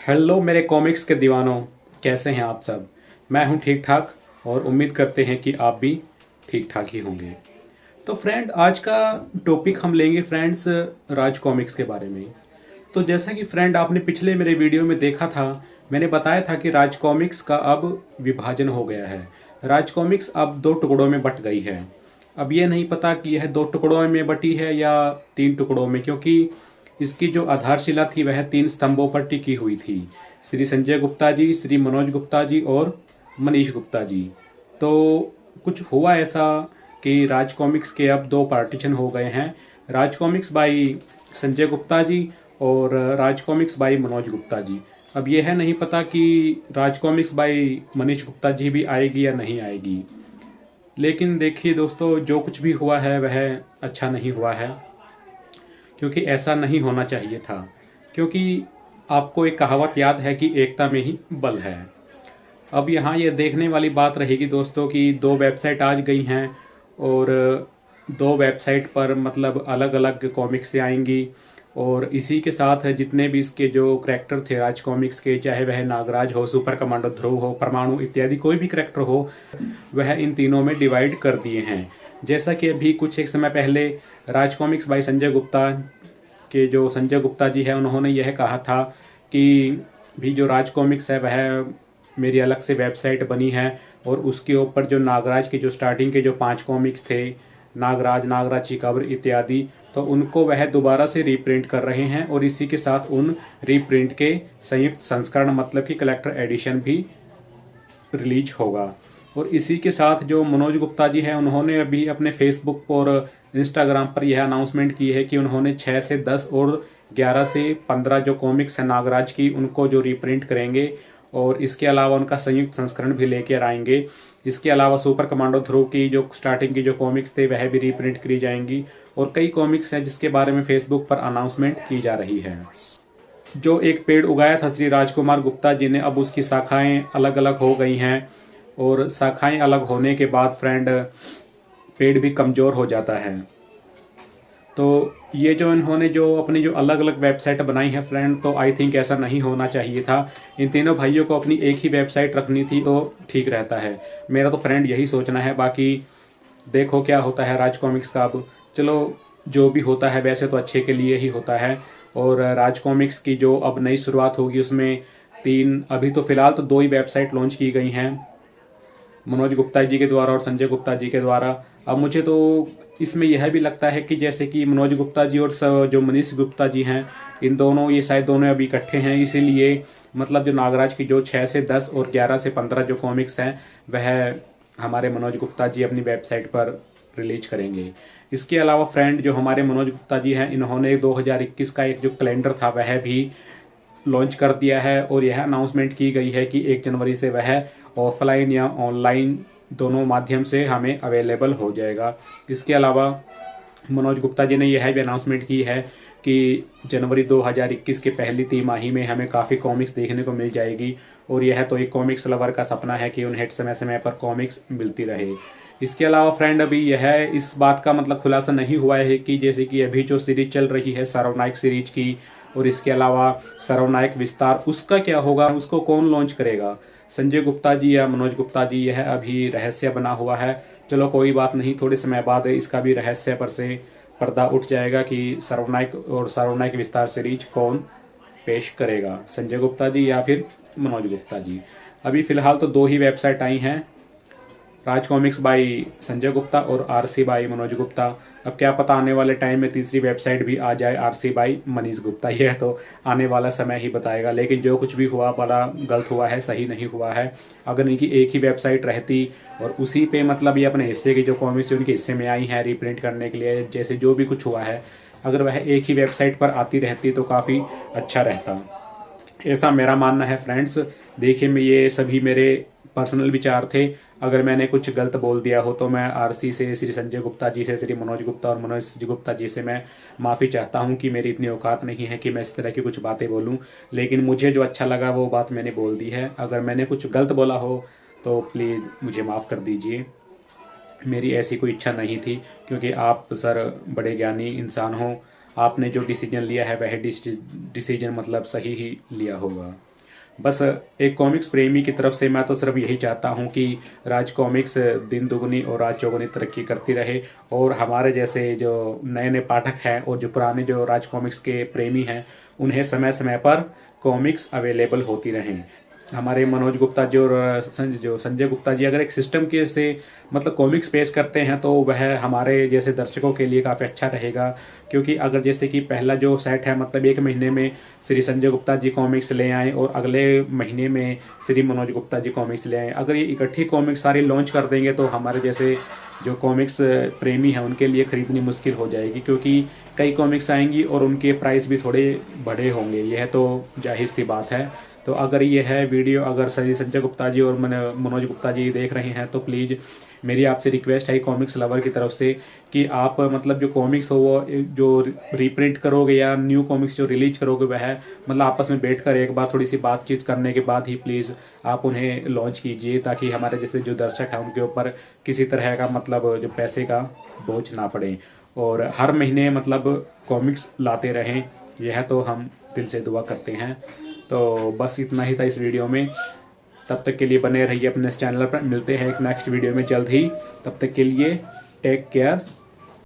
Hello मेरे comics के दीवानों, कैसे हैं आप सब। मैं हूं ठीक ठाक और उम्मीद करते हैं कि आप भी ठीक ठाक ही होंगे। तो फ्रेंड, आज का टॉपिक हम लेंगे फ्रेंड्स राज कॉमिक्स के बारे में। तो जैसा कि फ्रेंड आपने पिछले मेरे वीडियो में देखा था, मैंने बताया था कि राज कॉमिक्स का अब विभाजन हो गया है। राज कॉमिक्स अब दो टुकड़ों में बट गई है। अब ये नहीं पता कि यह दो टुकड़ों में बटी है या तीन टुकड़ों में, क्योंकि इसकी जो आधारशिला थी वह तीन स्तंभों पर टिकी हुई थी। श्री संजय गुप्ता जी, श्री मनोज गुप्ता जी और मनीष गुप्ता जी। तो कुछ हुआ ऐसा कि राज कॉमिक्स के अब दो पार्टीशन हो गए हैं। राज कॉमिक्स बाई संजय गुप्ता जी और राज कॉमिक्स बाई मनोज गुप्ता जी। अब यह है नहीं पता कि राज कॉमिक्स बाई मनीष गुप्ता जी भी आएगी या नहीं आएगी। लेकिन देखिए दोस्तों, जो कुछ भी हुआ है वह अच्छा नहीं हुआ है, क्योंकि ऐसा नहीं होना चाहिए था। क्योंकि आपको एक कहावत याद है कि एकता में ही बल है। अब यहाँ ये देखने वाली बात रहेगी दोस्तों कि दो वेबसाइट आज गई हैं और दो वेबसाइट पर मतलब अलग अलग कॉमिक्स से आएंगी। और इसी के साथ जितने भी इसके जो करैक्टर थे राज कॉमिक्स के, चाहे वह नागराज हो, सुपर कमांडो ध्रुव हो, परमाणु इत्यादि कोई भी करैक्टर हो, वह इन तीनों में डिवाइड कर दिए हैं। जैसा कि अभी कुछ एक समय पहले राज कॉमिक्स बाई संजय गुप्ता के जो संजय गुप्ता जी है, उन्होंने यह कहा था कि भी जो राज कॉमिक्स है वह मेरी अलग से वेबसाइट बनी है और उसके ऊपर जो नागराज के जो स्टार्टिंग के जो 5 कॉमिक्स थे, नागराज, नागराज की कब्र इत्यादि, तो उनको वह दोबारा से रीप्रिंट कर रहे हैं और इसी के साथ उन रीप्रिंट के संयुक्त संस्करण मतलब कि कलेक्टर एडिशन भी रिलीज होगा। और इसी के साथ जो मनोज गुप्ता जी हैं, उन्होंने अभी अपने फेसबुक और इंस्टाग्राम पर यह अनाउंसमेंट की है कि उन्होंने 6 से 10 और 11 से 15 जो कॉमिक्स हैं नागराज की, उनको जो रीप्रिंट करेंगे और इसके अलावा उनका संयुक्त संस्करण भी लेकर आएंगे। इसके अलावा सुपर कमांडो ध्रुव की जो स्टार्टिंग की जो कॉमिक्स थे वह भी रीप्रिंट करी जाएंगी और कई कॉमिक्स हैं जिसके बारे में फेसबुक पर अनाउंसमेंट की जा रही है। जो एक पेड़ उगाया था श्री राजकुमार गुप्ता जी ने, अब उसकी शाखाएं अलग अलग हो गई हैं और शाखाएं अलग होने के बाद फ्रेंड पेड़ भी कमज़ोर हो जाता है। तो ये जो इन्होंने जो अपनी जो अलग अलग वेबसाइट बनाई है फ्रेंड, तो आई थिंक ऐसा नहीं होना चाहिए था। इन तीनों भाइयों को अपनी एक ही वेबसाइट रखनी थी तो ठीक रहता है। मेरा तो फ्रेंड यही सोचना है। बाकी देखो क्या होता है राज कॉमिक्स का। अब चलो, जो भी होता है वैसे तो अच्छे के लिए ही होता है। और राज कॉमिक्स की जो अब नई शुरुआत होगी उसमें अभी तो फिलहाल तो 2 ही वेबसाइट लॉन्च की गई हैं, मनोज गुप्ता जी के द्वारा और संजय गुप्ता जी के द्वारा। अब मुझे तो इसमें यह भी लगता है कि जैसे कि मनोज गुप्ता जी और जो मनीष गुप्ता जी हैं, इन दोनों ये शायद दोनों अभी इकट्ठे हैं, इसीलिए मतलब जो नागराज की जो 6 से 10 और 11 से 15 जो कॉमिक्स हैं वह हमारे मनोज गुप्ता जी अपनी वेबसाइट पर रिलीज करेंगे। इसके अलावा फ्रेंड, जो हमारे मनोज गुप्ता जी हैं, इन्होंने 2021 का एक जो कैलेंडर था वह भी लॉन्च कर दिया है और यह अनाउंसमेंट की गई है कि 1 जनवरी से वह ऑफलाइन या ऑनलाइन दोनों माध्यम से हमें अवेलेबल हो जाएगा। इसके अलावा मनोज गुप्ता जी ने यह भी अनाउंसमेंट की है कि जनवरी 2021 के पहली तिमाही में हमें काफ़ी कॉमिक्स देखने को मिल जाएगी और यह तो एक कॉमिक्स लवर का सपना है कि उन्हें समय समय पर कॉमिक्स मिलती रहे। इसके अलावा फ्रेंड, अभी यह इस बात का मतलब खुलासा नहीं हुआ है कि जैसे कि अभी जो सीरीज चल रही है सर्वनायक सीरीज की, और इसके अलावा सर्वनायक विस्तार, उसका क्या होगा, उसको कौन लॉन्च करेगा, संजय गुप्ता जी या मनोज गुप्ता जी, यह अभी रहस्य बना हुआ है। चलो कोई बात नहीं, थोड़े समय बाद इसका भी रहस्य पर से पर्दा उठ जाएगा कि सर्वनायक और सर्वनायक विस्तार सीरीज कौन पेश करेगा, संजय गुप्ता जी या फिर मनोज गुप्ता जी। अभी फिलहाल तो 2 ही वेबसाइट आई हैं, राज कॉमिक्स बाई संजय गुप्ता और आरसी बाई मनोज गुप्ता। अब क्या पता आने वाले टाइम में तीसरी वेबसाइट भी आ जाए, आरसी बाई मनीष गुप्ता। यह तो आने वाला समय ही बताएगा। लेकिन जो कुछ भी हुआ बड़ा गलत हुआ है, सही नहीं हुआ है। अगर इनकी एक ही वेबसाइट रहती और उसी पे मतलब ये अपने हिस्से की जो कॉमिक्स उनके हिस्से में आई हैं रीप्रिंट करने के लिए, जैसे जो भी कुछ हुआ है, अगर वह एक ही वेबसाइट पर आती रहती तो काफ़ी अच्छा रहता। ऐसा मेरा मानना है फ्रेंड्स। देखिए, मैं ये सभी मेरे पर्सनल विचार थे। अगर मैंने कुछ गलत बोल दिया हो तो मैं आरसी से, श्री संजय गुप्ता जी से, श्री मनोज गुप्ता और मनोज गुप्ता जी से मैं माफ़ी चाहता हूं कि मेरी इतनी औकात नहीं है कि मैं इस तरह की कुछ बातें बोलूं। लेकिन मुझे जो अच्छा लगा वो बात मैंने बोल दी है। अगर मैंने कुछ गलत बोला हो तो प्लीज़ मुझे माफ़ कर दीजिए। मेरी ऐसी कोई इच्छा नहीं थी, क्योंकि आप सर बड़े ज्ञानी इंसान हो। आपने जो डिसीजन लिया है वह डिसीजन मतलब सही ही लिया होगा। बस एक कॉमिक्स प्रेमी की तरफ से मैं तो सिर्फ यही चाहता हूँ कि राज कॉमिक्स दिन दुगनी और रात चौगुनी तरक्की करती रहे, और हमारे जैसे जो नए नए पाठक हैं और जो पुराने जो राज कॉमिक्स के प्रेमी हैं उन्हें समय समय पर कॉमिक्स अवेलेबल होती रहें। हमारे मनोज गुप्ता जी और जो संजय गुप्ता जी अगर एक सिस्टम के से मतलब कॉमिक्स पेश करते हैं तो वह हमारे जैसे दर्शकों के लिए काफ़ी अच्छा रहेगा। क्योंकि अगर जैसे कि पहला जो सेट है मतलब एक महीने में श्री संजय गुप्ता जी कॉमिक्स ले आए और अगले महीने में श्री मनोज गुप्ता जी कॉमिक्स ले आए, अगर ये इकट्ठी कॉमिक्स सारी लॉन्च कर देंगे तो हमारे जैसे जो कॉमिक्स प्रेमी हैं उनके लिए ख़रीदनी मुश्किल हो जाएगी, क्योंकि कई कॉमिक्स आएंगी और उनके प्राइस भी थोड़े बढ़े होंगे, यह तो जाहिर सी बात है। तो अगर ये है वीडियो अगर सही संजय गुप्ता जी और मनोज गुप्ता जी देख रहे हैं तो प्लीज़ मेरी आपसे रिक्वेस्ट है कॉमिक्स लवर की तरफ से कि आप मतलब जो कॉमिक्स हो वो जो रीप्रिंट करोगे या न्यू कॉमिक्स जो रिलीज करोगे वह मतलब आपस में बैठकर एक बार थोड़ी सी बातचीत करने के बाद ही प्लीज़ आप उन्हें लॉन्च कीजिए, ताकि हमारे जैसे जो दर्शक हैं उनके ऊपर किसी तरह का मतलब जो पैसे का बोझ ना पड़े, और हर महीने मतलब कॉमिक्स लाते रहें, यह तो हम दिल से दुआ करते हैं। तो बस इतना ही था इस वीडियो में। तब तक के लिए बने रहिए अपने इस चैनल पर, मिलते हैं एक नेक्स्ट वीडियो में जल्द ही। तब तक के लिए टेक केयर,